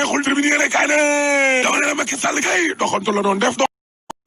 neexul tribune yéene kaay ne dama ne la Macky Sall kay doxantu la doon def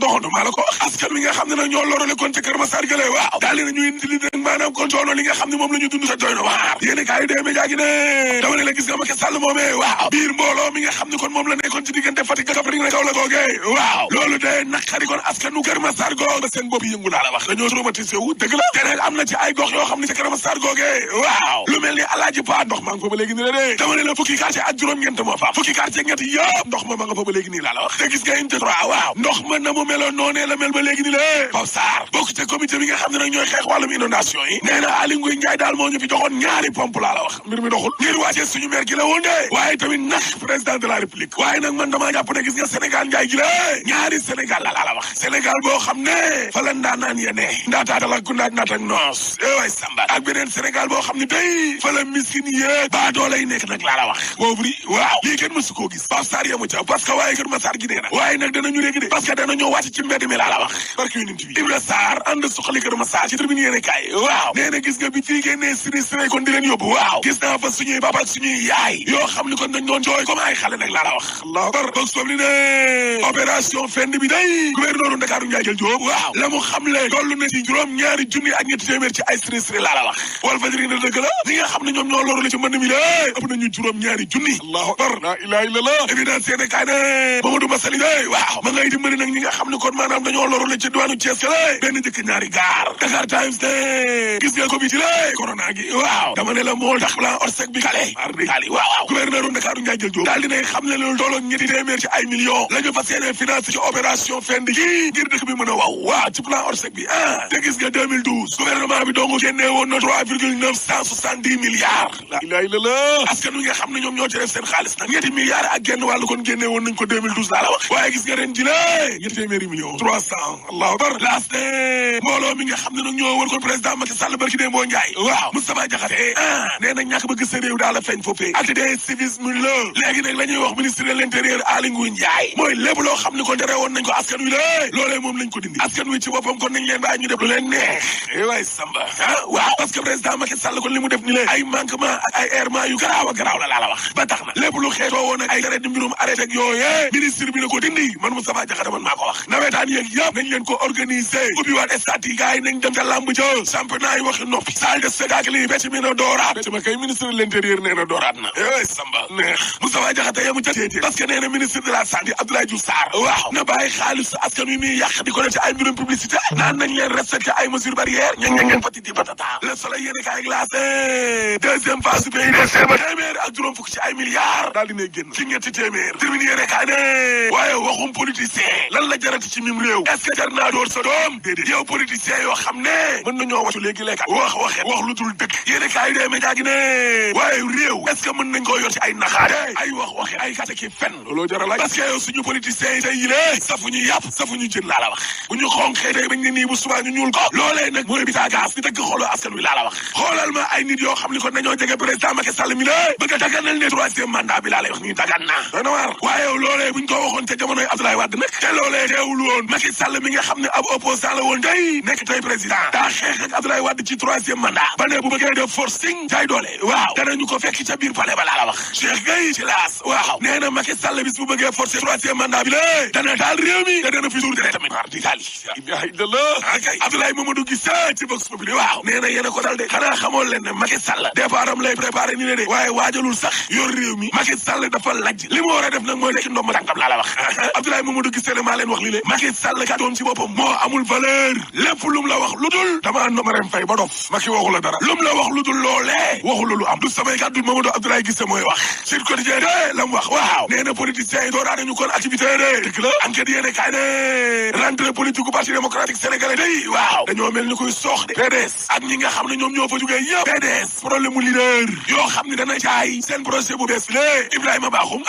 doxantu maa la ko wax askan wi nga xam ne nag ñoo lorale kon ca Kër Massar gële waaw daal dina ñu indi li nag maanaam kon coono li nga xam ne moom la ñu dund sa doy na waar yéene kaay dee média gi ne dama ne la gis nga Macky Sall moomee waaw biir mbooloo mi nga xam ne kon moom la nekkoon ci diggante Fatick ak Kaffrine na kaw la googee waaw loolu de naqari kon askanu Kër Massar goog seen bopp yëngu laa la wax dañoo traumatisé wu dëgg la te nag am na ci ay gox yoo xam ne ca Kër Massar googee waaw lu mel ni Alaaji Pa ndox maa nga fa ba léegi nii la de dama ne la fukki quartier ak juróom-ñeent moo fa fukki quartier ak ñett yëpp ndox ma nga fa ba léegi nii laa la wax te gis nga unité 3 waaw ndox ma na mu meloon noonee la ba léegi ni lée Pape Sarr bokk ca comité bi nga xam ne nag ñooy xeex wàllum inondation yi nee na Aly Ngouille Ndiaye daal moo ñu fi joxoon ñaari pompe laa la wax mbir mi doxul ngir wàccee suñu maire gi la woon de waaye tamit nax président de la république waaye nag man damaa jàpp ne gis nga Sénégal Ndiaye gi la ñaari Sénégal la la wax Sénégal boo xam ne fa la ndaanaan ya ne ndaataatal ak ku ndaat ak noos waay samba ak beneen Sénégal boo xam ne day fa la miskin yéeg baa doo lay nekk nag laa la wax boobu waaw lii kenn mësu koo gis Pape Sarr yamu ca parce que waaye Kër Massar gi nee na waaye nag danañu léegi de parce que danañoo wàcc ci mbedd mi laa wax barke yu nit bi Ibra Sarr ànd suqali Kër Massar ci tribune yéene kaay waaw nee na gis nga bi fii génnee sinistre kon di leen yóbbu waaw gis naa fa suñuy papa ak suñuy yaay yoo xam ni kon dañ doon jooy comme ay xale nag laa la wax allahu akbar boog soob li ne opération fend bi day gouverneur Ndakaaru Ndiaye Jël Joob waaw la mu xamle toll na ci juróom-ñaari junni ak ñetti téeméer ci ay sinistre laa la wax wal fajri na dëgg la ñi nga xam ne ñoom ñoo loru la ci mbënd mi de ëpp nañu juróom-ñaari junni allahu akbar la ilaha illallah évidence yéene kaay ne Mamadou Massaly day waaw ma ngay dimbali nag ñi nga xam ne kon maanaam dañoo loru la ci diwaanu Thiès kale benn jëkk ñaari gaar Dakar Times ne gis nga ko bi ci lé corona gi waaw dama ne la moo tax plan Orsec bi kale mardi kali waaw gouverneur Ndakaaru Ndiaye Jël Joob daal dinay xam ne loolu tolloon ñetti téeméer ci ay millions la ñu fas yéene financé ci opération fend gi ngir dëkk bi mën a waaw ci plan Orsec bi te gis nga 2012 gouvernement bi dong génnee woon na 3,970 milliards la ilaha illallah askan wi nga xam ne ñoom ñoo ci def seen xaalis nag ñetti milliards ak genn wàllu kon génnee woon nañ ko 2012 laa la wax waaye gis nga ren ji lé ñetti téeméeri millions 300 allahu akbar laas ne mbooloo mi nga xam ne nag ñoo wër kon président Macky Sall barki dee mboo Ndiaye waaw Moustapha Diakhaté nee na ñàkk bëgg sa réew daal la feeñ foofee ak des civisme la léegi nag la ñuy wax ministre de l'intérieur Aly Ngouille Ndiaye mooy lépp loo xam ne kon tere woon nañ ko askan wi la loolee moom lañ ko dindi askan wi ci boppam kon nañ leen bàyyi ñu def lu leen neex waay samba waaw parce que président Macky Sall kon li mu def ni leen ay manquement ak ay errement yu garaaw a garaaw la la wax ba tax na lépp lu xeetoo woon ak ay tere di mbirum arrêté ak yooyee ministre bi na ko dindi man Moustapha Diakhaté man maa ko wax nawetaan yeeg yëpp nañ leen ko organiser ubbi waat stade yi gars yi nañ dem ca lamb ja championnat yi waxi noppi salle de spectacle yi becc mi na dooraat becc ma kay ministre de l'intérieur nee na dooraat na samba neex Moustapha Diakhaté yamu ca téete parce que nee na ministre de la santé Abdoulaye Diouf Sarr waaw na bàyyi xaalis askan wi muy yàq di ko def ci ay mbirum publicité naan nañ leen respecté ay mesures barrières ña patiti patata le soleil yéene kaay glacé deuxième phase du PIDC ba téeméer ak juróom fukk ci ay milliards daal dina génn ci ñetti téeméer terminé yéene kaay ne waaye waxum politicien lan la jarati ci mim réew est-ce que jar naa door sa doom déedéet yow politicien yoo xam ne mën nañoo wàccu léegi lekkat wax lu dul dëgg yéene kaay dee média gi ne waaye réew est-ce que mën nañ koo yor ci ay naxaate ay waxe ay kate ki fen looloo jar a laaj parce que yow suñu politiciens yi tey yilée safuñu yàpp safuñu jën laa la wax bu ñu xonqee tey bañ ne nii bu subaa ñu ñuul ko loolee nag mooy bita gaz di dëgg xooloo askan wi laa la wax xoolal ma ay nit yoo xam ni kon nañoo jege président Macky Sall mi la bëgg a daganal ne troisième mandat bi laa lay wax nii dagan na dana war waaye yow loolee buñ ko waxoon te jamonoy Abdoulaye Wade nag te loolee teewul woon Macky Sall mi nga xam ne ab opposant la woon tey nekk tey président daa xeex ak Abdoulaye Wade ci troisième mandat ba ne bu bëggee def forcing jaay doole waaw danañu ko fekk ca biir palais ba laa la wax Cheikh Gueye ci laas waaw nee na Macky Sall bis bu bëggee forcer troisième mandat bi la dana daal réew mi te dana fi tuur dere tamit war di taali ilaha illallah akay Abdoulaye Mamadou Guissé ci Vox Populi waaw nee na yéen a ko dal de xanaa xamoon leen ne Macky Sall départ am lay préparé ni ne de waaye waajalul sax yor réew mi Macky Sall dafa lajj li mu war a def nag mooy nekk ndomba tànkam laa la wax Abdoulaye Mamadou Guissé ne maa leen wax li le Macky Sall kàddoom ci boppam moo amul valeur lépp lum la wax lu dul dama nomarem fay ba dof Macky waxu la dara lum la wax lu dul loolee waxu la lu am du samay kàddu Mamadou Abdoulaye Guissé mooy wax Sud Quotidien de la mu wax waaw nee na politiciens yi dooraa nañu kon activité de dëgg la enquête yéene kaay ne rentrée politique u parti démocratique sénégalais day waaw dañoo mel ni koy soox de PDS ak ñi nga xam ne ñoom ñoo fa jógee yëpp PDS problème mu leader yoo xam ne dana jaay seen projet bu bees lé Ibrahima Bakhoum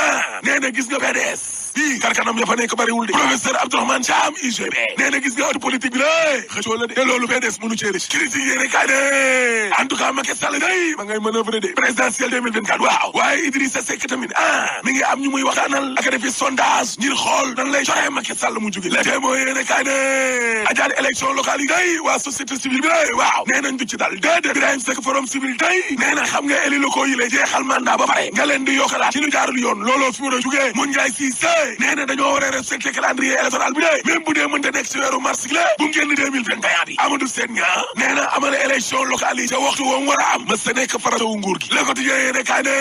nee na gis nga PDS bii karkanam ya fa nekk bariwul de professeur Abdourahmane Thiam UGB nee na gis nga atu politique bi la xëccoo la de te loolu PDS mënu cee riche critique yéene kaay ne en tout cas Macky Sall day ma ngay manœuvre de présidentielle 2024 waaw waaye Idrissa Seck tamit mi ngi am ñu muy waxtaanal ak defi sondage ngir xool nan lay joxe Macky Sall mu jóge la te mooy yéene kaay ne ajaar élection locale yi day waa société civile bi waaw nee nañ du ci dal déedéet Birahim Seck forum civil day nee na xam nga élus locaux yi lay jeexal mandat ba pare nga leen di yokkalaat ci lu jaarul yoon looloo fi mu a jógee mun Ndiaye Cissé nee na dañoo war a respecté calendrier électoral bi de même bu dee mënta nekk ci weeru mars gi la bu mu génn 2021 bi Amadou Sène Niang nee na amal élection locale yi ca waxtu woom war a am mës ta nekk farata wu nguur gi Le Quotidien yéene kaay ne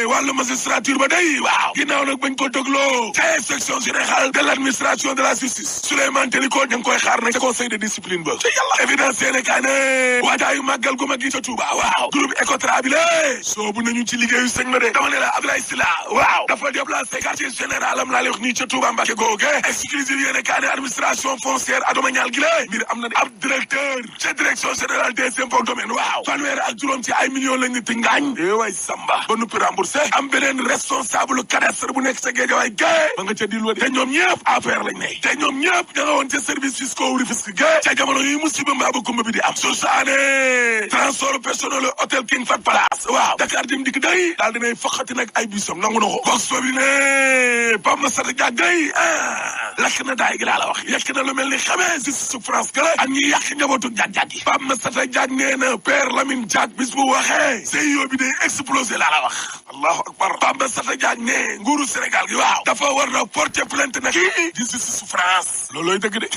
wàllu magistrature ba day waaw ginnaaw nag bañ ko dégloo ca section générale de l'administration de la justice Souleymane Teliko ña ngi koy xaar nag ca conseil de discipline ba ca yàlla évidence yéene kaay ne waajaayu màggal gu mag gi ca Touba waaw groupe Ecotra bi la soobu nañu ci liggéeyu sëñ ma de dama ne la Abdoulaye Sylla waaw dafa déplacé quartier général am laa lay wax nii ca Touba Mbacké googe exclusive yéene kaay ne administration foncière adomaniale gi la mbir am na de ab directeur ca direction générale des impôts domaine waaw fanweer ak juróom ci ay millions lañ nit ngaañ way samba ba nuppi remboursé am beneen responsable cadastre bu nekk ca Guédiawaye gay ba nga ca dilwa de te ñoom ñëpp affaire lañ ne te ñoom ñëpp ña nga woon ca service fiscaux Rufisque ga ca jamono yi musiba mbaa ba kumba bi di am susaane transport personnel hôtel King Fahd Palace waaw Dakar Dem Dikk day daal dinay foqati nag ay bisam nangu na ko box bi ne Pape Massata Diack day lakk na daay gi laa la wax yekk na lu mel ni xamee justice su France gala ak ñi yàq njabootu Diack yi Pape Massata Diack nee na Père Lamine Diack bis bu waxee CIO bi day explosé laa la wax allahu akbar Pape Massata Diack ne nguuru Sénégal gi waaw dafa war na porter plainte nag kii justice su France loolooy dëgg de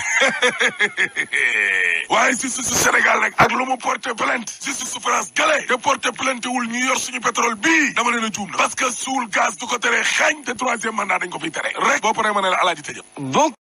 waaye justice su Sénégal nag ak lu mu porter plainte justice su France gale te porter plainte wul ñu yor suñu pétrole bii dama leen a juum na parce que suul gaz du ko tere xañ te troisième mandat dañ ko fiy tere rek boo paree ma ne la alaaji tëjëp